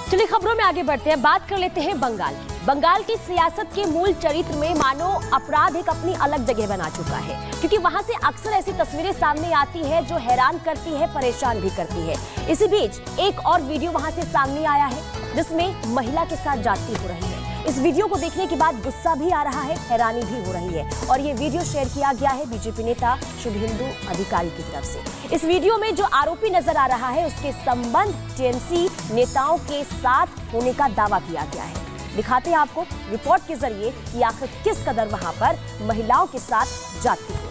चलिए खबरों में आगे बढ़ते हैं। बात कर लेते हैं बंगाल की। बंगाल की सियासत के मूल चरित्र में मानो अपराध एक अपनी अलग जगह बना चुका है, क्योंकि वहां से अक्सर ऐसी तस्वीरें सामने आती है जो हैरान करती है, परेशान भी करती है। इसी बीच एक और वीडियो वहां से सामने आया है जिसमें महिला के साथ जाती हो रही है। इस वीडियो को देखने के बाद गुस्सा भी आ रहा है, हैरानी भी हो रही है और ये वीडियो शेयर किया गया है बीजेपी नेता शुभेंदु अधिकारी की तरफ से। इस वीडियो में जो आरोपी नजर आ रहा है उसके संबंध टीएमसी नेताओं के साथ होने का दावा किया गया है। दिखाते हैं आपको रिपोर्ट के जरिए कि आखिर किस कदर वहां पर महिलाओं के साथ जाती है।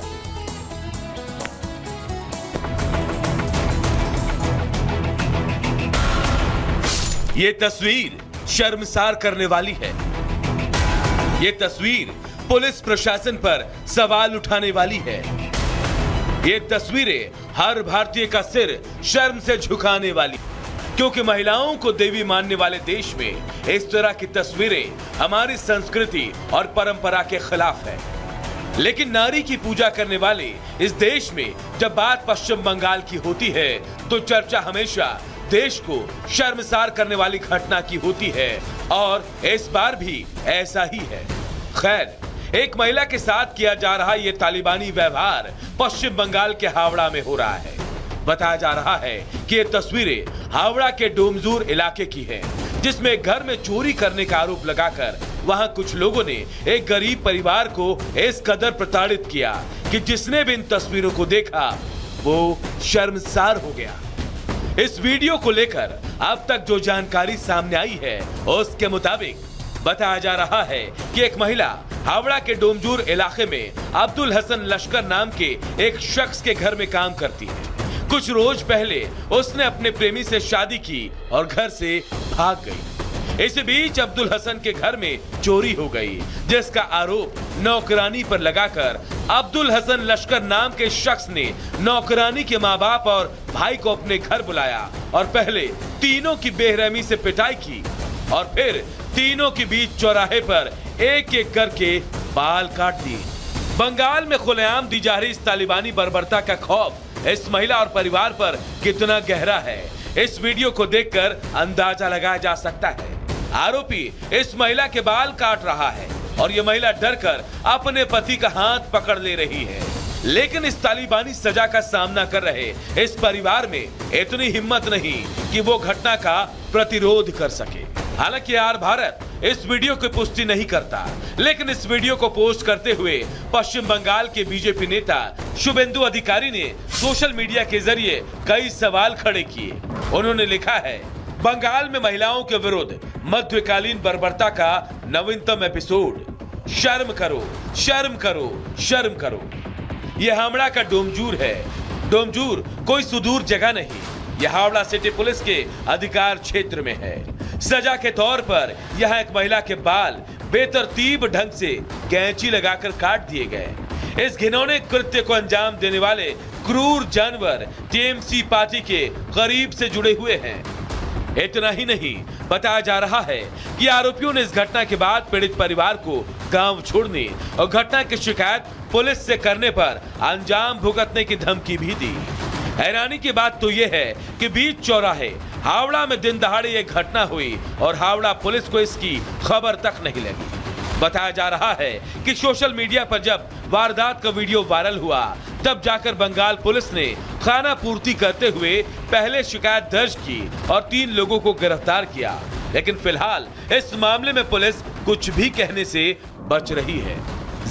ये तस्वीर शर्मसार करने वाली है। ये तस्वीर पुलिस प्रशासन पर सवाल उठाने वाली है। ये तस्वीरें हर भारतीय का सिर शर्म से झुकाने वाली, क्योंकि महिलाओं को देवी मानने वाले देश में इस तरह की तस्वीरें हमारी संस्कृति और परंपरा के खिलाफ है। लेकिन नारी की पूजा करने वाले इस देश में जब बात पश्चिम बंगाल की होती है तो चर्चा हमेशा देश को शर्मसार करने वाली घटना की होती है और इस बार भी ऐसा ही है। खैर, एक महिला के साथ किया जा रहा ये तालिबानी व्यवहार पश्चिम बंगाल के हावड़ा में हो रहा है। बताया जा रहा है कि ये तस्वीरें हावड़ा के डोमजूर इलाके की हैं, जिसमें घर में चोरी करने का आरोप लगाकर वहां कुछ लोगों ने एक गरीब परिवार को इस कदर प्रताड़ित किया कि जिसने भी इन तस्वीरों को देखा वो शर्मसार हो गया। इस वीडियो को लेकर अब तक जो जानकारी सामने आई है उसके मुताबिक बताया जा रहा है कि एक महिला हावड़ा के डोमजूर इलाके में अब्दुल हसन लश्कर नाम के एक शख्स के घर में काम करती है। कुछ रोज पहले उसने अपने प्रेमी से शादी की और घर से भाग गई। इसी बीच अब्दुल हसन के घर में चोरी हो गई, जिसका आरोप नौकरानी पर लगाकर अब्दुल हसन लश्कर नाम के शख्स ने नौकरानी के माँ बाप और भाई को अपने घर बुलाया और पहले तीनों की बेरहमी से पिटाई की और फिर तीनों के बीच चौराहे पर एक एक करके बाल काट दिए। बंगाल में खुलेआम दी जा रही इस तालिबानी बर्बरता का खौफ इस महिला और परिवार पर कितना गहरा है, इस वीडियो को देखकर अंदाजा लगाया जा सकता है। आरोपी इस महिला के बाल काट रहा है और ये महिला डरकर अपने पति का हाथ पकड़ ले रही है। लेकिन इस तालिबानी सजा का सामना कर रहे इस परिवार में इतनी हिम्मत नहीं कि वो घटना का प्रतिरोध कर सके। हालांकि यार भारत इस वीडियो की पुष्टि नहीं करता, लेकिन इस वीडियो को पोस्ट करते हुए पश्चिम बंगाल के बीजेपी नेता शुभेंदु अधिकारी ने सोशल मीडिया के जरिए कई सवाल खड़े किए। उन्होंने लिखा है, बंगाल में महिलाओं के विरुद्ध मध्यकालीन बर्बरता का नवीनतम एपिसोड। शर्म करो, शर्म करो, शर्म करो। यह हावड़ा का डोमजूर है। डोमजूर कोई सुदूर जगह नहीं, यह हावड़ा सिटी पुलिस के अधिकार क्षेत्र में है। सजा के तौर पर यहाँ एक महिला के बाल बेतरतीब ढंग से कैंची लगाकर काट दिए गए। इस घिनौने कृत्य को अंजाम देने वाले क्रूर जानवर टीएमसी पार्टी के करीब से जुड़े हुए हैं। इतना ही नहीं, बताया जा रहा है कि आरोपियों ने इस घटना के बाद पीड़ित परिवार को गांव छोड़ने और घटना की शिकायत पुलिस से करने पर अंजाम भुगतने की धमकी भी दी। हैरानी की बात तो यह है कि बीच चौराहे हावड़ा में दिन दहाड़े ये घटना हुई और हावड़ा पुलिस को इसकी खबर तक नहीं लगी। बताया जा रहा है कि सोशल मीडिया पर जब वारदात का वीडियो वायरल हुआ तब जाकर बंगाल पुलिस ने खाना पूर्ति करते हुए पहले शिकायत दर्ज की और 3 लोगों को गिरफ्तार किया। लेकिन फिलहाल इस मामले में पुलिस कुछ भी कहने से बच रही है।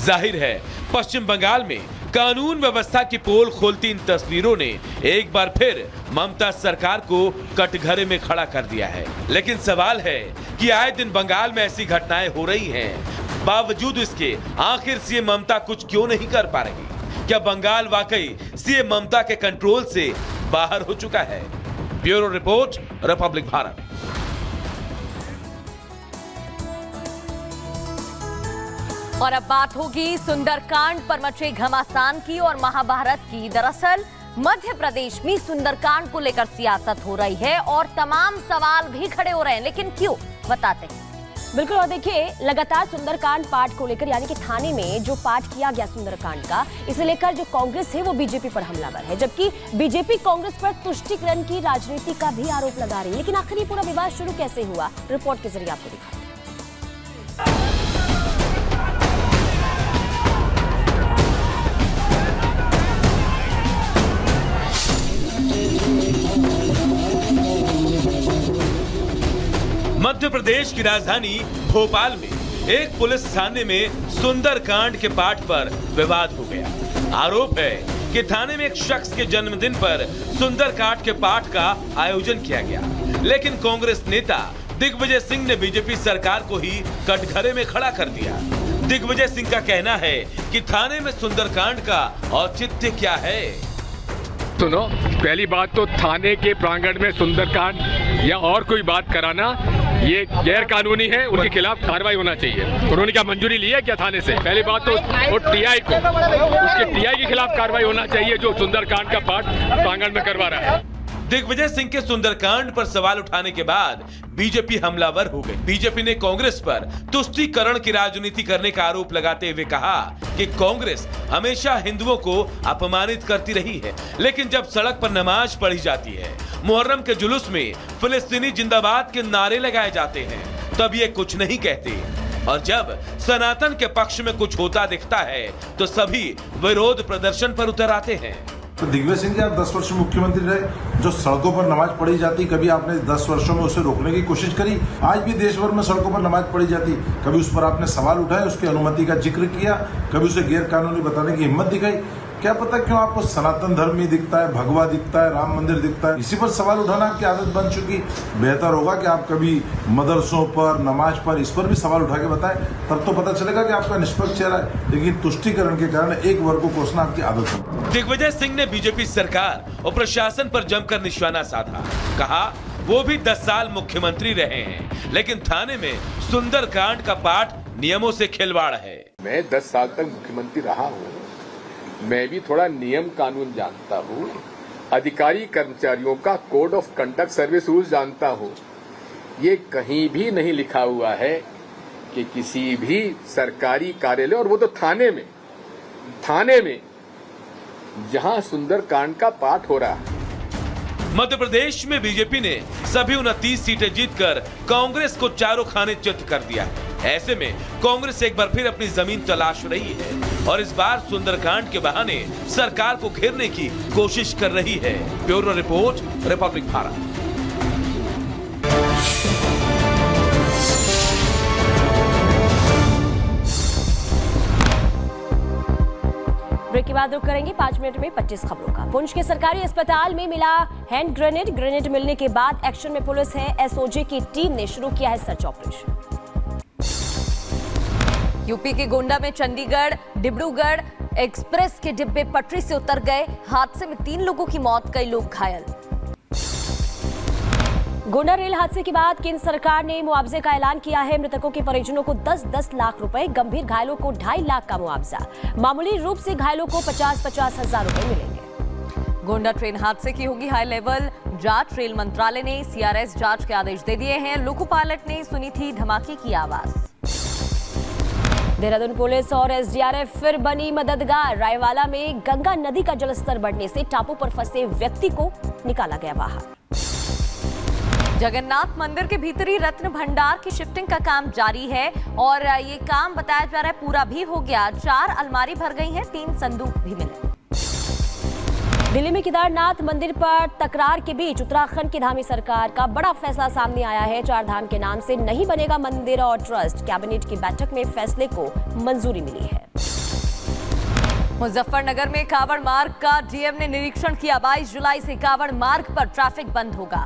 जाहिर है पश्चिम बंगाल में कानून व्यवस्था की पोल खोलती इन तस्वीरों ने एक बार फिर ममता सरकार को कटघरे में खड़ा कर दिया है। लेकिन सवाल है कि आए दिन बंगाल में ऐसी घटनाएं हो रही हैं, बावजूद इसके आखिर सीएम ममता कुछ क्यों नहीं कर पा रही? क्या बंगाल वाकई सीएम ममता के कंट्रोल से बाहर हो चुका है? Bureau report, republic Bharat. और अब बात होगी सुंदरकांड पर मचे घमासान की और महाभारत की। दरअसल मध्य प्रदेश में सुंदरकांड को लेकर सियासत हो रही है और तमाम सवाल भी खड़े हो रहे हैं, लेकिन क्यों, बताते हैं। बिल्कुल। और देखिए, लगातार सुंदरकांड पाठ को लेकर, यानी कि थाने में जो पाठ किया गया सुंदरकांड का, इसे लेकर जो कांग्रेस है वो बीजेपी पर हमलावर है, जबकि बीजेपी कांग्रेस पर तुष्टीकरण की राजनीति का भी आरोप लगा रही है। लेकिन आखिर ये पूरा विवाद शुरू कैसे हुआ, रिपोर्ट के जरिए आपको दिखाते हैं। मध्य प्रदेश की राजधानी भोपाल में एक पुलिस थाने में सुंदरकांड के पाठ पर विवाद हो गया। आरोप है कि थाने में एक शख्स के जन्मदिन पर सुंदरकांड के पाठ का आयोजन किया गया, लेकिन कांग्रेस नेता दिग्विजय सिंह ने बीजेपी सरकार को ही कटघरे में खड़ा कर दिया। दिग्विजय सिंह का कहना है कि थाने में सुंदरकांड का औचित्य क्या है। सुनो, पहली बात तो थाने के प्रांगण में सुंदरकांड या और कोई बात कराना ये गैर कानूनी है, उनके खिलाफ कार्रवाई होना चाहिए। उन्होंने क्या मंजूरी ली है क्या थाने से? पहली बात तो वो टीआई को, उसके टीआई के खिलाफ कार्रवाई होना चाहिए जो सुंदरकांड का पाठ प्रांगण में करवा रहा है। दिग्विजय सिंह के सुंदरकांड पर सवाल उठाने के बाद बीजेपी हमलावर हो गई। बीजेपी ने कांग्रेस पर तुष्टीकरण की राजनीति करने का आरोप लगाते हुए कहा कि कांग्रेस हमेशा हिंदुओं को अपमानित करती रही है, लेकिन जब सड़क पर नमाज पढ़ी जाती है, मुहर्रम के जुलूस में फिलिस्तीनी जिंदाबाद के नारे लगाए जाते हैं, तब ये कुछ नहीं कहते, और जब सनातन के पक्ष में कुछ होता दिखता है तो सभी विरोध प्रदर्शन पर उतर आते हैं। तो दिग्विजय सिंह जी, आप 10 वर्ष मुख्यमंत्री रहे, जो सड़कों पर नमाज पढ़ी जाती, कभी आपने 10 वर्षों में उसे रोकने की कोशिश करी? आज भी देश भर में सड़कों पर नमाज पढ़ी जाती, कभी उस पर आपने सवाल उठाए, उसकी अनुमति का जिक्र किया, कभी उसे गैर कानूनी बताने की हिम्मत दिखाई? क्या पता क्यों आपको सनातन धर्म ही दिखता है, भगवा दिखता है, राम मंदिर दिखता है, इसी पर सवाल उठाना आपकी आदत बन चुकी। बेहतर होगा कि आप कभी मदरसों पर, नमाज पर, इस पर भी सवाल उठा के बताएं, तब तो पता चलेगा कि आपका निष्पक्ष चेहरा है। लेकिन तुष्टीकरण के कारण एक वर्ग को कोसना आपकी आदत है। दिग्विजय सिंह ने बीजेपी सरकार और प्रशासन पर जमकर निशाना साधा। कहा वो भी 10 साल मुख्यमंत्री रहे हैं, लेकिन थाने में सुंदरकांड का पाठ नियमों से खिलवाड़ है। मैं 10 साल तक मुख्यमंत्री रहा हूँ, मैं भी थोड़ा नियम कानून जानता हूँ, अधिकारी कर्मचारियों का code of conduct service rules जानता हूँ। ये कहीं भी नहीं लिखा हुआ है कि किसी भी सरकारी कार्यालय, और वो तो थाने में जहाँ सुंदरकांड का पाठ हो रहा है। मध्य प्रदेश में बीजेपी ने सभी 29 सीटें जीतकर कांग्रेस को चारों खाने चित कर दिया है। ऐसे में कांग्रेस एक बार फिर अपनी जमीन तलाश रही है और इस बार सुंदरकांड के बहाने सरकार को घेरने की कोशिश कर रही है। Bureau report, republic Bharat. Break के बाद रुक करेंगे 5 मिनट में 25 खबरों का। पुंछ के सरकारी अस्पताल में मिला हैंड ग्रेनेड मिलने के बाद एक्शन में पुलिस है। एसओजी की टीम ने शुरू किया है सर्च ऑपरेशन। यूपी के गोंडा में चंडीगढ़ डिब्रूगढ़ एक्सप्रेस के डिब्बे पटरी से उतर गए। हादसे में 3 लोगों की मौत, कई लोग घायल। गोंडा रेल हादसे के बाद केंद्र सरकार ने मुआवजे का ऐलान किया है। मृतकों के परिजनों को 10-10 लाख रुपए, गंभीर घायलों को 2.5 लाख का मुआवजा, मामूली रूप से घायलों को 50-50 हजार रुपए मिलेंगे। गोंडा ट्रेन हादसे की होगी हाई लेवल जांच। रेल मंत्रालय ने सीआरएस जांच के आदेश दे दिए हैं। लोको पायलट ने सुनी थी धमाके की आवाज। देहरादून पुलिस और एसडीआरएफ फिर बनी मददगार। रायवाला में गंगा नदी का जलस्तर बढ़ने से टापू पर फंसे व्यक्ति को निकाला गया बाहर। जगन्नाथ मंदिर के भीतरी रत्न भंडार की शिफ्टिंग का काम जारी है और ये काम बताया जा रहा है पूरा भी हो गया। 4 अलमारी भर गई हैं, 3 संदूक भी मिले। दिल्ली में केदारनाथ मंदिर पर तकरार के बीच उत्तराखंड की धामी सरकार का बड़ा फैसला सामने आया है। 4 धाम के नाम से नहीं बनेगा मंदिर और ट्रस्ट। कैबिनेट की बैठक में फैसले को मंजूरी मिली है। मुजफ्फरनगर में कांवड़ मार्ग का डीएम ने निरीक्षण किया। 22 जुलाई से कांवड़ मार्ग पर ट्रैफिक बंद होगा।